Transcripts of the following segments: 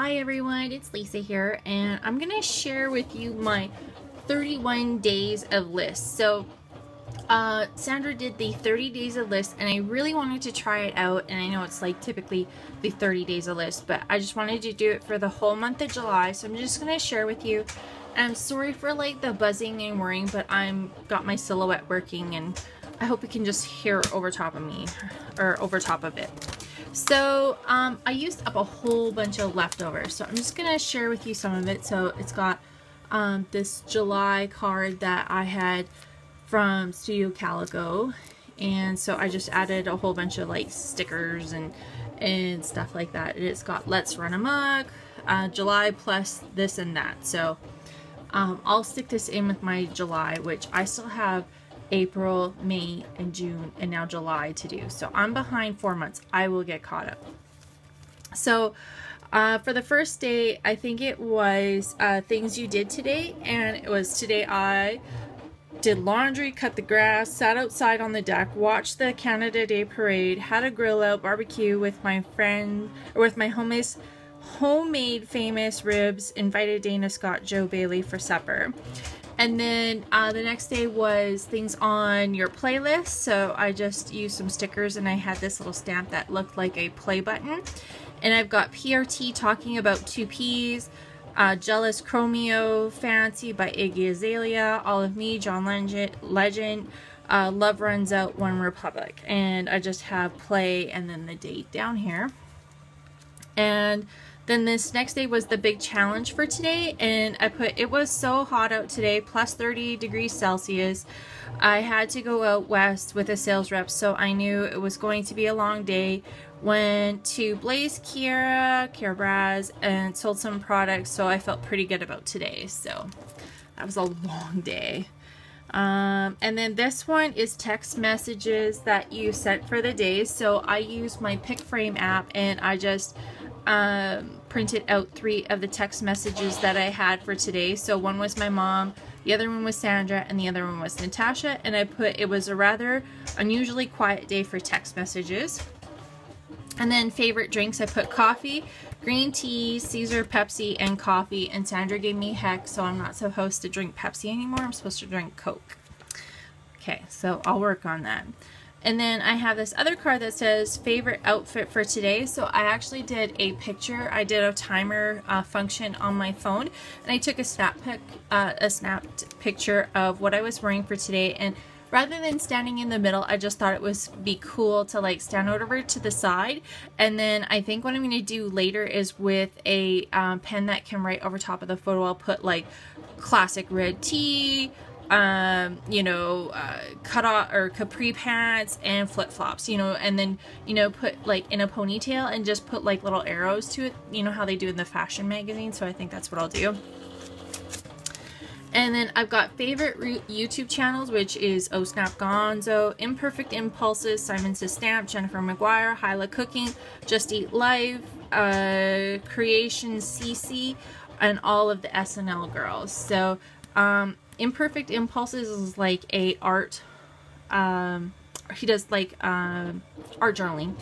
Hi everyone, it's Lisa here, and I'm going to share with you my 31 days of lists. So Sandra did the 30 days of list, and I really wanted to try it out, and I know it's like typically the 30 days of list, but I just wanted to do it for the whole month of July, so I'm just going to share with you. And I'm sorry for like the buzzing and whirring, but I'm got my silhouette working, and I hope you can just hear over top of me, or over top of it. So I used up a whole bunch of leftovers, so I'm just gonna share with you some of it. So it's got this July card that I had from Studio Calico, and so I just added a whole bunch of like stickers and stuff like that. It's got Let's Run Amok, July plus this and that. So I'll stick this in with my July, which I still have April, May, and June, and now July to do. So I'm behind 4 months. I will get caught up. So for the first day, I think it was things you did today, and it was today I did laundry, cut the grass, sat outside on the deck, watched the Canada Day Parade, had a grill out barbecue with my friend, or with my homemade famous ribs, invited Dana Scott, Joe Bailey for supper. And then the next day was things on your playlist. So I just used some stickers, and I had this little stamp that looked like a play button. And I've got PRT talking about 2 Ps, Jealous Chromeo, Fancy by Iggy Azalea, All of Me, John Legend, Love Runs Out, One Republic. And I just have play and then the date down here. And then this next day was the big challenge for today, and I put, it was so hot out today, plus 30 degrees Celsius. I had to go out west with a sales rep, so I knew it was going to be a long day. Went to Blaze Cara Braz, and sold some products, so I felt pretty good about today. So that was a long day. And then this one is text messages that you sent for the day. So I used my PicFrame app, and I just printed out 3 of the text messages that I had for today. So one was my mom, the other one was Sandra, and the other one was Natasha. And I put, it was a rather unusually quiet day for text messages. And then favorite drinks, I put coffee, green tea, Caesar, Pepsi, and coffee. And Sandra gave me heck, so I'm not supposed to drink Pepsi anymore. I'm supposed to drink Coke. Okay, so I'll work on that. And then I have this other card that says favorite outfit for today. So I actually did a picture. I did a timer function on my phone, and I took a snapped picture of what I was wearing for today. And rather than standing in the middle, I just thought it was be cool to like stand over to the side. And then I think what I'm going to do later is with a pen that can write over top of the photo, I'll put like classic red tee, you know, cut off or capri pants and flip-flops, you know, and then, you know, put like in a ponytail and just put like little arrows to it, you know how they do in the fashion magazine. So I think that's what I'll do. And then I've got favorite YouTube channels, which is Oh Snap Gonzo, Imperfect Impulses, Simon Says Stamp, Jennifer McGuire, Hyla Cooking, Just Eat Live, Creation CC, and all of the SNL girls. So Imperfect Impulses is like a art, he does like art journaling.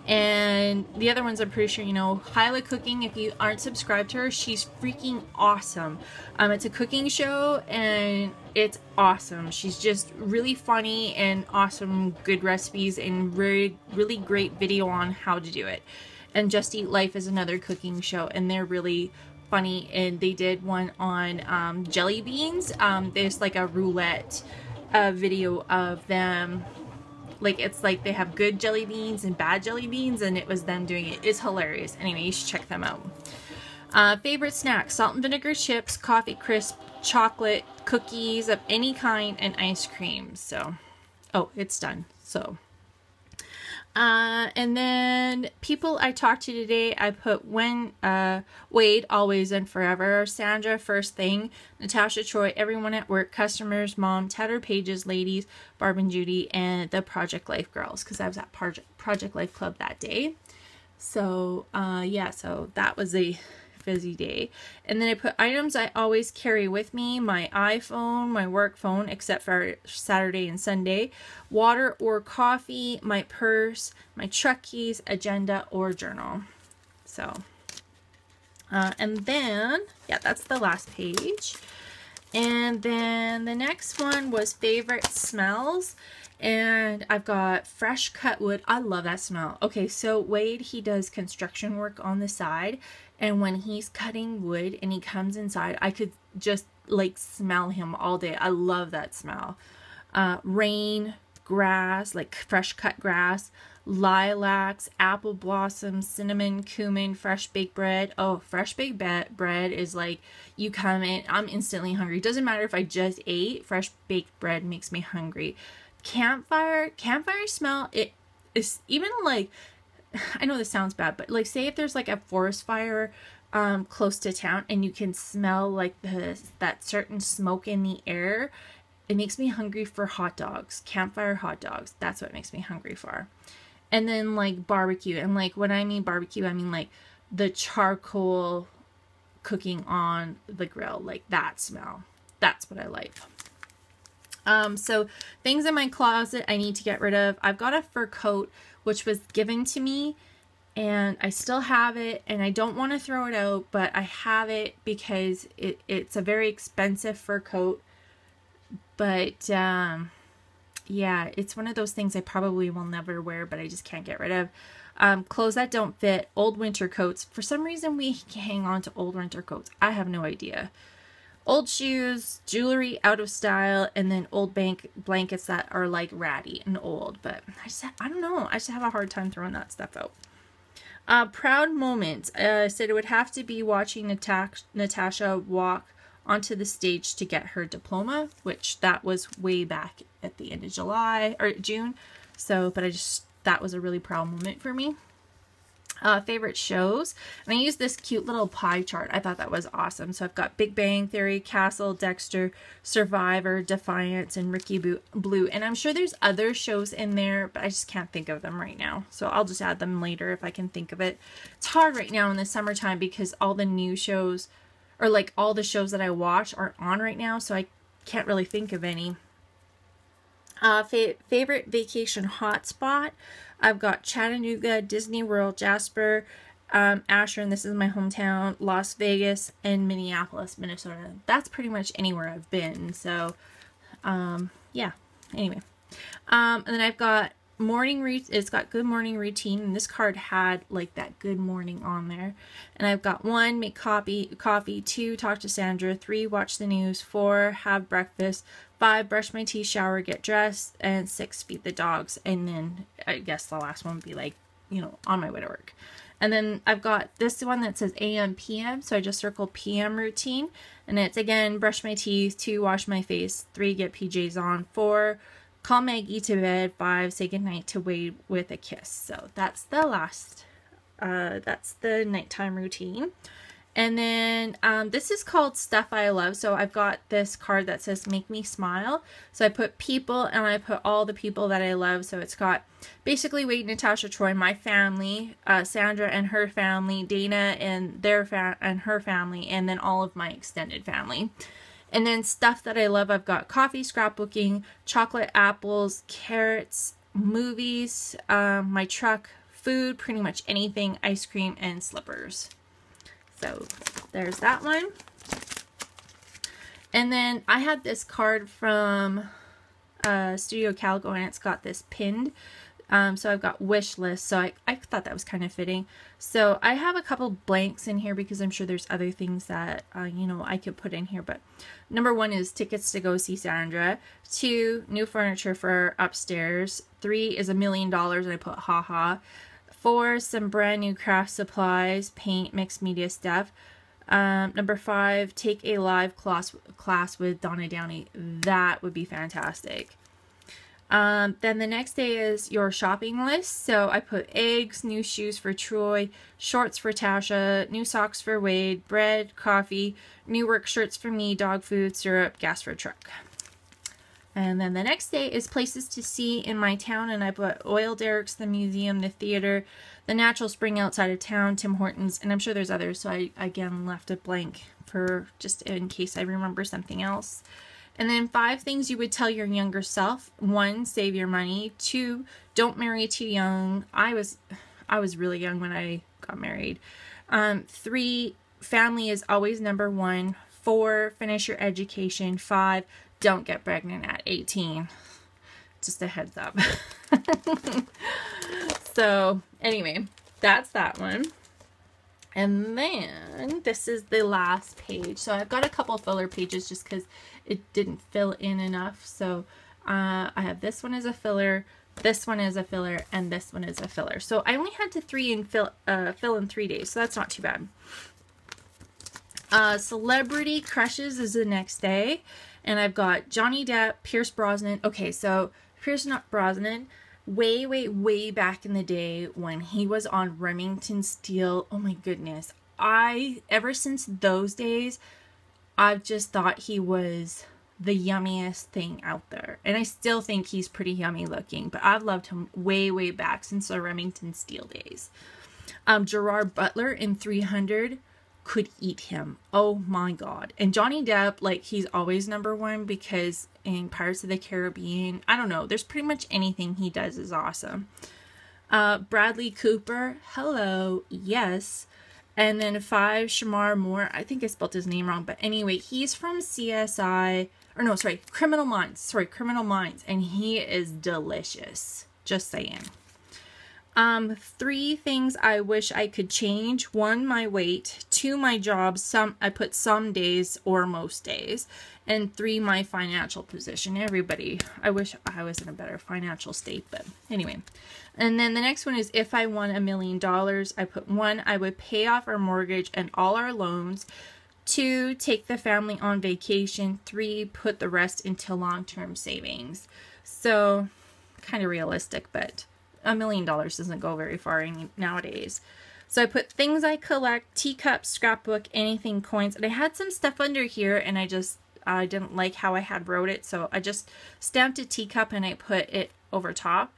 And the other ones I'm pretty sure you know. Hyla Cooking, if you aren't subscribed to her, she's freaking awesome. It's a cooking show, and it's awesome. She's just really funny and awesome, good recipes, and really great video on how to do it. And Just Eat Life is another cooking show, and they're really funny, and they did one on jelly beans. There's like a roulette video of them. Like, it's like they have good jelly beans and bad jelly beans, and it was them doing it. It's hilarious. Anyway, you should check them out. Favorite snacks: salt and vinegar chips, coffee crisp, chocolate, cookies of any kind, and ice cream. So, oh, it's done. So, and then people I talked to today, I put Wade, always and forever, Sandra, first thing, Natasha, Troy, everyone at work, customers, mom, Tattered Pages, ladies, Barb and Judy, and the Project Life girls, because I was at Project Life Club that day. So, yeah, so that was a busy day. And then I put items I always carry with me: my iPhone, my work phone, except for Saturday and Sunday, water or coffee, my purse, my truck keys, agenda, or journal. So And then, yeah, that's the last page. And then the next one was favorite smells. And I've got fresh cut wood. I love that smell. Okay, so Wade, he does construction work on the side. And when he's cutting wood and he comes inside, I could just like smell him all day. I love that smell. Rain, grass, like fresh cut grass, lilacs, apple blossoms, cinnamon, cumin, fresh baked bread. Oh, fresh baked bread is like, you come in, I'm instantly hungry. Doesn't matter if I just ate, fresh baked bread makes me hungry. Campfire smell, it is even like, I know this sounds bad, but like say if there's like a forest fire close to town and you can smell like that certain smoke in the air, it makes me hungry for hot dogs. Campfire hot dogs, that's what makes me hungry for. And then like barbecue, and like when I mean barbecue, I mean like the charcoal cooking on the grill, like that smell. That's what I like. So things in my closet I need to get rid of. I've got a fur coat which was given to me and I still have it and I don't want to throw it out, but I have it because it's a very expensive fur coat. But yeah, it's one of those things I probably will never wear, but I just can't get rid of. Clothes that don't fit, old winter coats. For some reason we hang on to old winter coats. I have no idea. Old shoes, jewelry out of style, and then old blankets that are like ratty and old. But I don't know. I just have a hard time throwing that stuff out. Proud moments. I said it would have to be watching Natasha walk onto the stage to get her diploma, which that was way back at the end of July or June. So, but that was a really proud moment for me. Favorite shows, and I used this cute little pie chart. I thought that was awesome. So I've got Big Bang Theory, Castle, Dexter, Survivor, Defiance, and Ricky Blue. And I'm sure there's other shows in there, but I just can't think of them right now. So I'll just add them later if I can think of it. It's hard right now in the summertime because all the new shows, or like all the shows that I watch aren't on right now, so I can't really think of any. Favorite vacation hotspot. I've got Chattanooga, Disney World, Jasper, Asher, and this is my hometown, Las Vegas, and Minneapolis, Minnesota. That's pretty much anywhere I've been. So, yeah. Anyway, and then I've got it's got good morning routine, and this card had like that good morning on there. And I've got 1, make coffee, 2, talk to Sandra, 3, watch the news, 4, have breakfast, 5, brush my teeth, shower, get dressed, and 6, feed the dogs. And then I guess the last one would be like, you know, on my way to work. And then I've got this one that says AM, PM, so I just circle PM routine. And it's again, brush my teeth, 2, wash my face, 3, get PJs on, 4, call Maggie to bed, 5, say goodnight to Wade with a kiss. So that's the last, that's the nighttime routine. And then this is called Stuff I Love. So I've got this card that says make me smile. So I put people and I put all the people that I love. So it's got basically Wade, Natasha, Troy, my family, Sandra and her family, Dana and her family, and then all of my extended family. And then stuff that I love, I've got coffee, scrapbooking, chocolate, apples, carrots, movies, my truck, food, pretty much anything, ice cream, and slippers. So there's that one. And then I had this card from Studio Calico, and it's got this pinned. So I've got wish list. So I thought that was kind of fitting. So I have a couple blanks in here because I'm sure there's other things that, you know, I could put in here. But number 1 is tickets to go see Sandra. 2, new furniture for upstairs. 3 is $1 million, and I put haha. 4, some brand new craft supplies, paint, mixed media stuff. Number 5, take a live class with Donna Downey. That would be fantastic. Then the next day is your shopping list. So I put eggs, new shoes for Troy, shorts for Tasha, new socks for Wade, bread, coffee, new work shirts for me, dog food, syrup, gas for truck. And then the next day is places to see in my town, and I put oil derricks, the museum, the theater, the natural spring outside of town, Tim Hortons, and I'm sure there's others, so I again left it blank for just in case I remember something else. And then 5 things you would tell your younger self. 1, save your money. 2, don't marry too young. I was really young when I got married. 3, family is always number 1. 4, finish your education. 5, don't get pregnant at 18. Just a heads up. So anyway, that's that one. And then this is the last page. So I've got a couple filler pages just because it didn't fill in enough. So I have this one as a filler, this one is a filler, and this one is a filler. So I only had to fill in 3 days, so that's not too bad. Celebrity crushes is the next day, and I've got Johnny Depp, Pierce Brosnan. Okay, so Pierce Brosnan, way back in the day when he was on Remington Steele. Oh my goodness, ever since those days, I've just thought he was the yummiest thing out there, and I still think he's pretty yummy looking, but I've loved him way back since the Remington Steele days. Gerard Butler in 300, could eat him. Oh my god. And Johnny Depp, like, he's always number 1 because in Pirates of the Caribbean, I don't know, there's pretty much anything he does is awesome. Bradley Cooper, hello, yes. And then 5, Shamar Moore, I think I spelled his name wrong, but anyway, he's from CSI, or no, sorry, Criminal Minds, and he is delicious, just saying. 3 things I wish I could change. 1, my weight. 2, my job. I put some days or most days. And 3, my financial position. Everybody, I wish I was in a better financial state, but anyway. And then the next one is if I won $1 million. I put 1, I would pay off our mortgage and all our loans. 2, take the family on vacation. 3, put the rest into long-term savings. So, kind of realistic, but $1 million doesn't go very far nowadays. So I put things I collect, teacups, scrapbook, anything, coins. And I had some stuff under here, and I didn't like how I had wrote it, so I just stamped a teacup and I put it over top.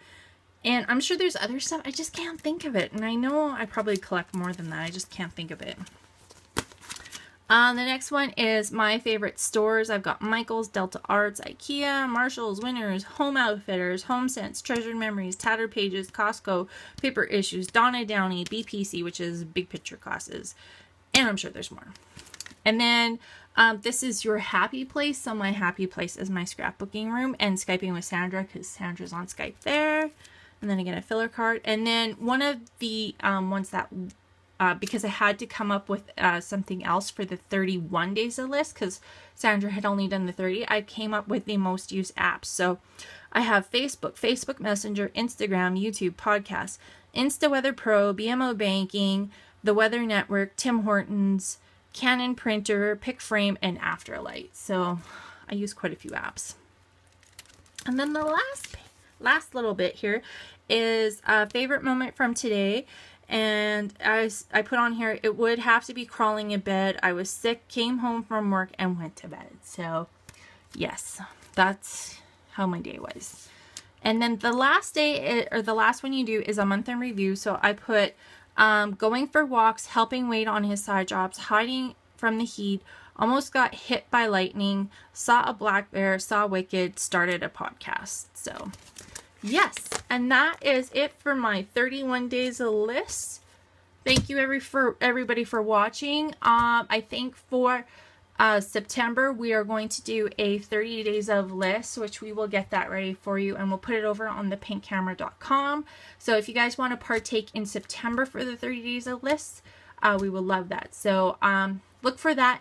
And I'm sure there's other stuff, I just can't think of it. And I know I probably collect more than that, I just can't think of it. The next one is my favorite stores. I've got Michaels, Delta Arts, IKEA, Marshalls, Winners, Home Outfitters, HomeSense, Treasured Memories, Tattered Pages, Costco, Paper Issues, Donna Downey, BPC, which is Big Picture Classes, and I'm sure there's more. And then this is your happy place. So my happy place is my scrapbooking room and Skyping with Sandra, because Sandra's on Skype there. And then again, a filler card. And then one of the ones that because I had to come up with something else for the 31 days of list, because Sandra had only done the 30, I came up with the most used apps. So I have Facebook Messenger, Instagram, YouTube, podcasts, InstaWeather Pro, BMO Banking, The Weather Network, Tim Hortons, Canon Printer, PicFrame, and Afterlight. So I use quite a few apps. And then the last little bit here is a favorite moment from today. And as I put on here, it would have to be crawling in bed. I was sick, came home from work, and went to bed. So, yes, that's how my day was. And then the last day, or the last one you do, is a month in review. So I put going for walks, helping Wade on his side jobs, hiding from the heat, almost got hit by lightning, saw a black bear, saw Wicked, started a podcast. So yes, and that is it for my 31 days of lists. Thank you everybody for watching. I think for September we are going to do a 30 days of lists, which we will get that ready for you, and we'll put it over on thepinkcamera.com. So if you guys want to partake in September for the 30 days of lists, we will love that. So look for that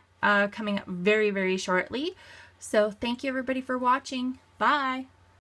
coming up very shortly. So thank you everybody for watching. Bye.